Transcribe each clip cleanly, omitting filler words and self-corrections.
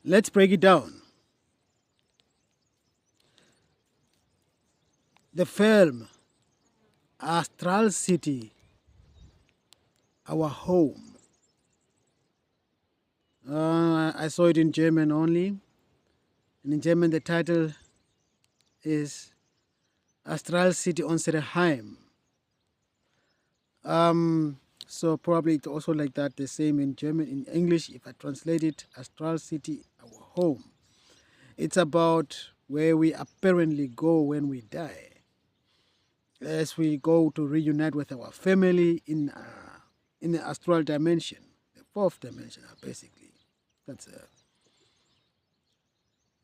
Let's break it down. The film Astral City, Our Home. I saw it in German only. And in German, the title is Astral City, Unsere Heim. So probably it's also like that, the same in German. In English, if I translate it, Astral City, Our Home. It's about where we apparently go when we die. As we go to reunite with our family in the astral dimension, the fourth dimension, basically.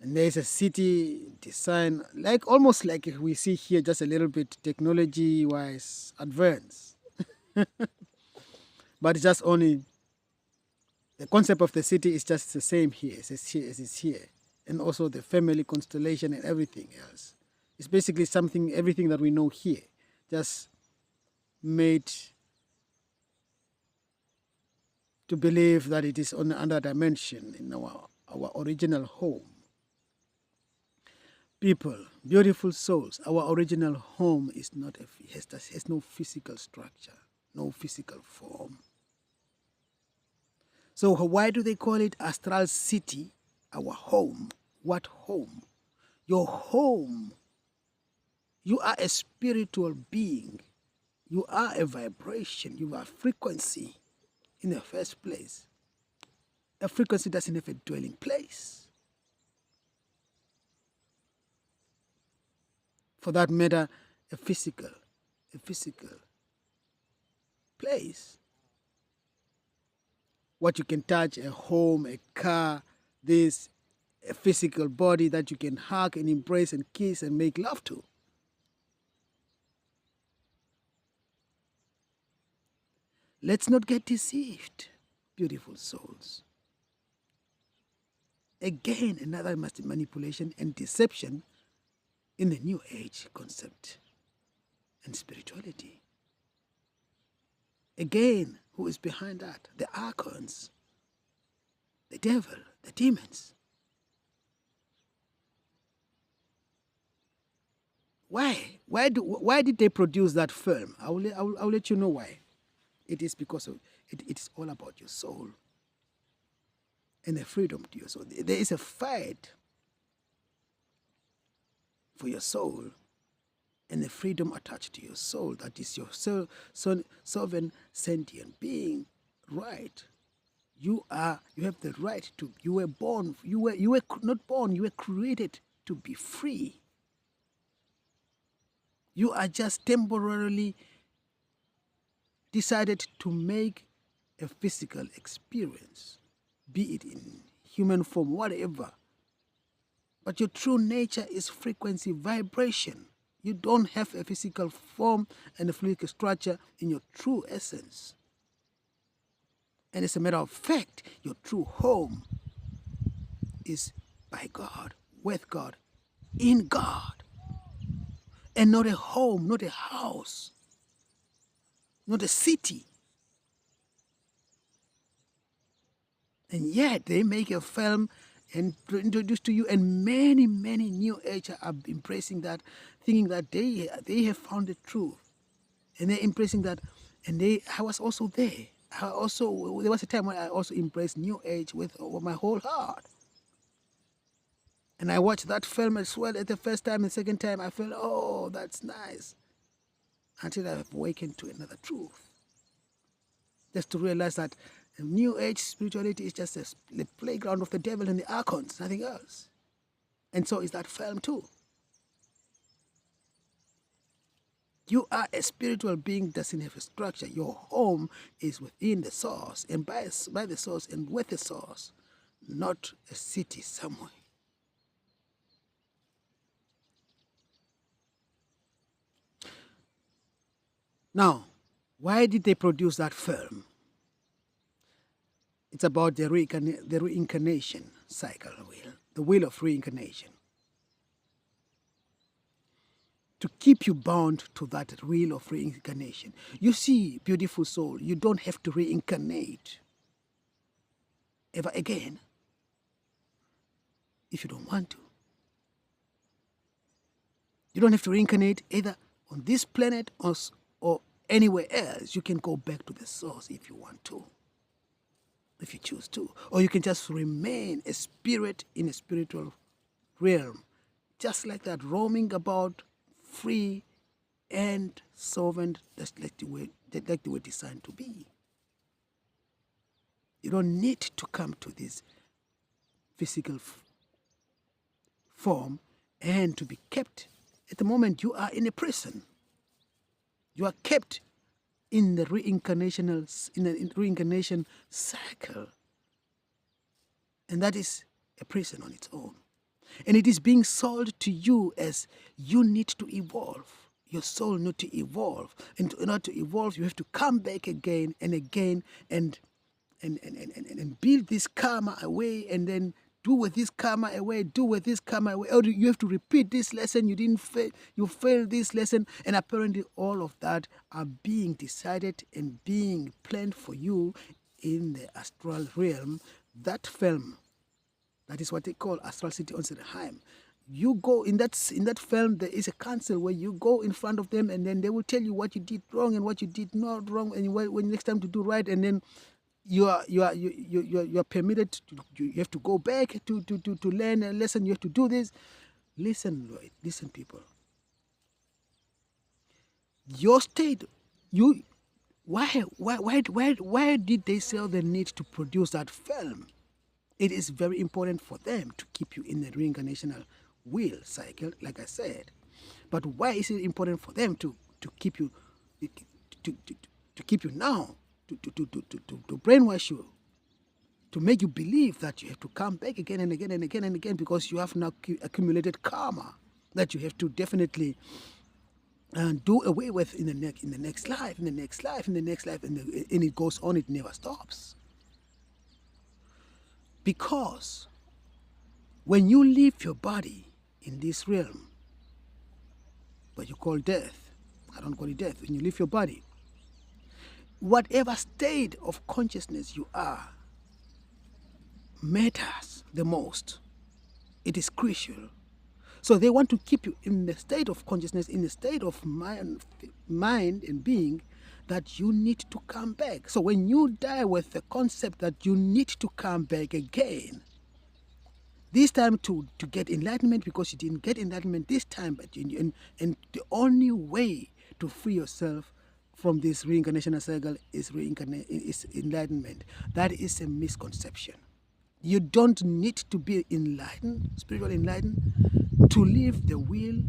And there's a city design, like almost like we see here, just a little bit technology-wise advanced. But it's just only the concept of the city is just the same here as it's here, and also the family constellation and everything else. It's basically everything that we know here, just made to believe that it is on another dimension in our original home. People, beautiful souls, our original home is not has no physical structure, no physical form. So why do they call it Astral City, our home? What home? Your home. You are a spiritual being. You are a vibration. You are a frequency in the first place. A frequency doesn't have a dwelling place. For that matter, a physical place. What you can touch, a home, a car, this, a physical body that you can hug and embrace and kiss and make love to. Let's not get deceived, beautiful souls. Again, another manipulation and deception in the New Age concept and spirituality. Again, who is behind that? The archons, the devil, the demons. Why? Why did they produce that film? I'll let you know why. It is because of it's all about your soul and the freedom to your soul. There is a fight for your soul and the freedom attached to your soul. That is your sovereign sentient being, right? You have the right to. You were born. You were not born. You were created to be free. You are just temporarily decided to make a physical experience, be it in human form, whatever. But your true nature is frequency, vibration. You don't have a physical form and a physical structure in your true essence. And as a matter of fact, your true home is by God, with God, in God. And not a home, not a house, not a city. And yet they make a film and introduce to you, and many New Age are embracing that, thinking that they have found the truth. And they're embracing that. And I was also there. There was a time when I also embraced New Age with my whole heart. And I watched that film as well at the first time and second time. I felt, oh, that's nice. Until I've awakened to another truth. Just to realize that New Age spirituality is just the playground of the devil and the archons, nothing else. And so is that film too. You are a spiritual being that doesn't have a structure. Your home is within the source and by the source and with the source, not a city somewhere. Now, why did they produce that film? It's about the reincarnation cycle wheel, the wheel of reincarnation. To keep you bound to that wheel of reincarnation. You see, beautiful soul, you don't have to reincarnate ever again. if you don't want to. You don't have to reincarnate either on this planet or anywhere else. You can go back to the source if you want to, if you choose to. Or you can just remain a spirit in a spiritual realm, just like that, roaming about free and sovereign, just like the way we're designed to be. You don't need to come to this physical form and to be kept. At the moment, you are in a prison. You are kept in the reincarnation cycle. And that is a prison on its own. And it is being sold to you as you need to evolve. Your soul needs to evolve. And in order to evolve, you have to come back again and again and build this karma away, and then do with this karma away, do with this karma away. Or you have to repeat this lesson, you didn't fail, you failed this lesson. And apparently all of that are being decided and being planned for you in the astral realm. That film, that is what they call Astral City on Sirheim. You go in that film, there is a council where you go in front of them, and then they will tell you what you did wrong and what you did not wrong, and when next time to do right. And then you are permitted to, you have to go back to learn a lesson. You have to do this. Listen, Lloyd. Listen, people. Your state. Why did they feel the need to produce that film? It is very important for them to keep you in the reincarnational wheel cycle, like I said. But why is it important for them to keep you to keep you now? To brainwash you, to make you believe that you have to come back again and again and again and again, because you have now accumulated karma that you have to definitely do away with in the next life, and it goes on, it never stops. Because when you leave your body in this realm, what you call death, I don't call it death, when you leave your body, whatever state of consciousness you are matters the most. It is crucial. So they want to keep you in the state of consciousness, in the state of mind and being, that you need to come back. So when you die with the concept that you need to come back again, this time to get enlightenment, because you didn't get enlightenment this time, and the only way to free yourself from this reincarnational cycle is enlightenment. That is a misconception. You don't need to be enlightened, spiritually enlightened, to live the wheel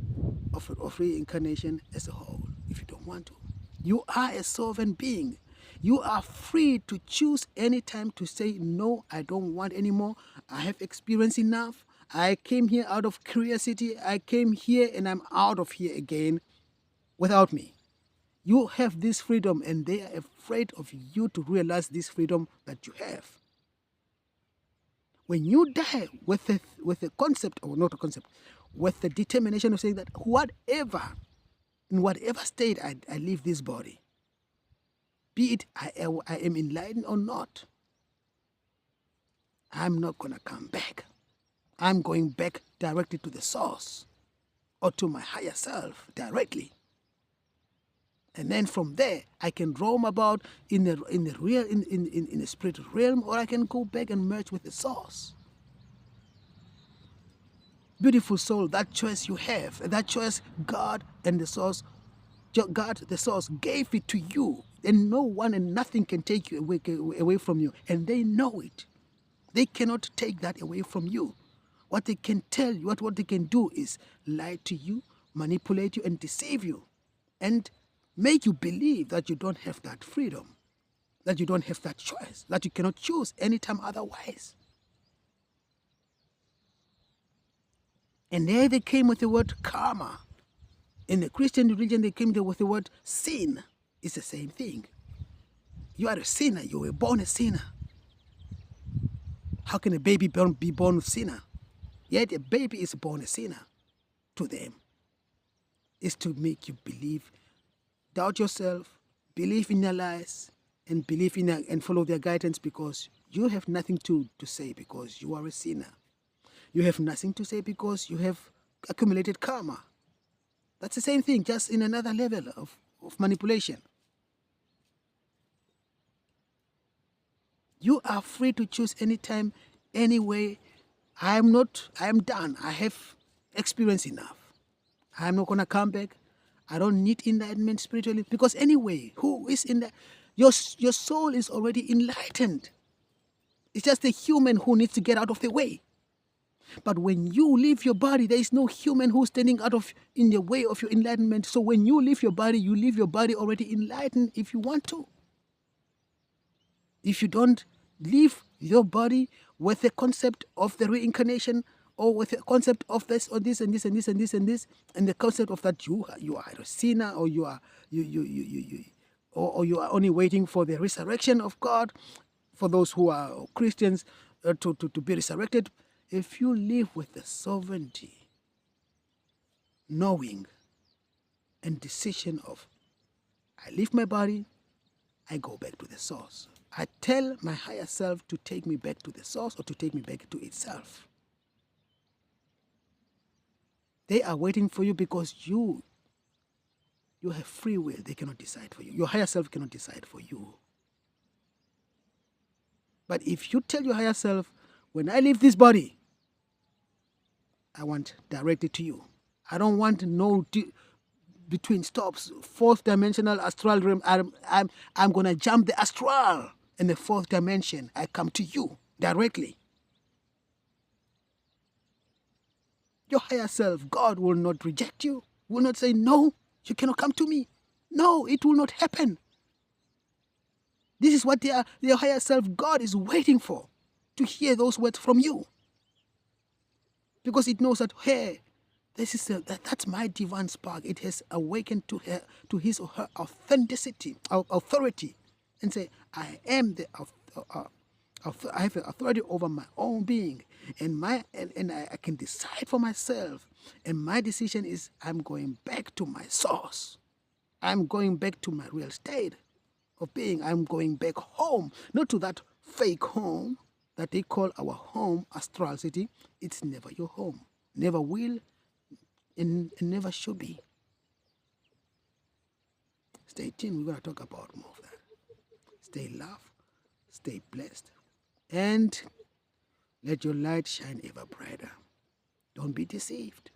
of reincarnation as a whole, if you don't want to. You are a sovereign being. You are free to choose any time to say, no, I don't want anymore. I have experienced enough. I came here out of curiosity. I came here and I'm out of here again without me. You have this freedom, and they are afraid of you to realize this freedom that you have. When you die with the concept, or not a concept, with the determination of saying that in whatever state I leave this body, be it I am enlightened or not, I'm not going to come back. I'm going back directly to the source, or to my higher self directly. And then from there, I can roam about in the spiritual realm, or I can go back and merge with the source. Beautiful soul, that choice you have, that choice God the source gave it to you, and no one and nothing can take you away from you, and they know it. They cannot take that away from you. What they can tell you, what they can do is lie to you, manipulate you, and deceive you, and make you believe that you don't have that freedom, that you don't have that choice, that you cannot choose anytime otherwise. And there they came with the word karma. In the Christian religion, they came there with the word sin. It's the same thing. You are a sinner. You were born a sinner. How can a baby be born a sinner? Yet a baby is born a sinner to them. It's to make you believe, doubt yourself, believe in their lies, and believe in and follow their guidance, because you have nothing to say, because you are a sinner. You have nothing to say because you have accumulated karma. That's the same thing, just in another level of manipulation. You are free to choose anytime, anyway. I am done. I have experienced enough. I'm not going to come back. I don't need enlightenment spiritually because anyway, who is in that? Your soul is already enlightened. It's just the human who needs to get out of the way. But when you leave your body, there is no human who's standing in the way of your enlightenment. So when you leave your body already enlightened if you want to. If you don't leave your body with the concept of the reincarnation or with the concept of this or this and this and this and this and this, and the concept of that you are a sinner or you are only waiting for the resurrection of God, for those who are Christians to be resurrected. If you live with the sovereignty, knowing and decision of, I leave my body, I go back to the source. I tell my higher self to take me back to the source or to take me back to itself. They are waiting for you because you have free will. They cannot decide for you. Your higher self cannot decide for you. But if you tell your higher self, when I leave this body, I want directly to you. I don't want no between stops. Fourth dimensional astral realm. I'm gonna jump the astral in the fourth dimension. I come to you directly. Your higher self, God, will not reject you. Will not say, no, you cannot come to me. No, it will not happen. This is what their higher self, God, is waiting for, to hear those words from you. Because it knows that, hey, that's my divine spark. It has awakened to his or her authenticity, authority, and say, I am I have authority over my own being, and I can decide for myself. And my decision is, I'm going back to my source. I'm going back to my real state of being. I'm going back home, not to that fake home that they call our home, astral city. It's never your home, never will, and never should be. Stay tuned. We're going to talk about more of that. Stay loved, stay blessed, and let your light shine ever brighter. Don't be deceived.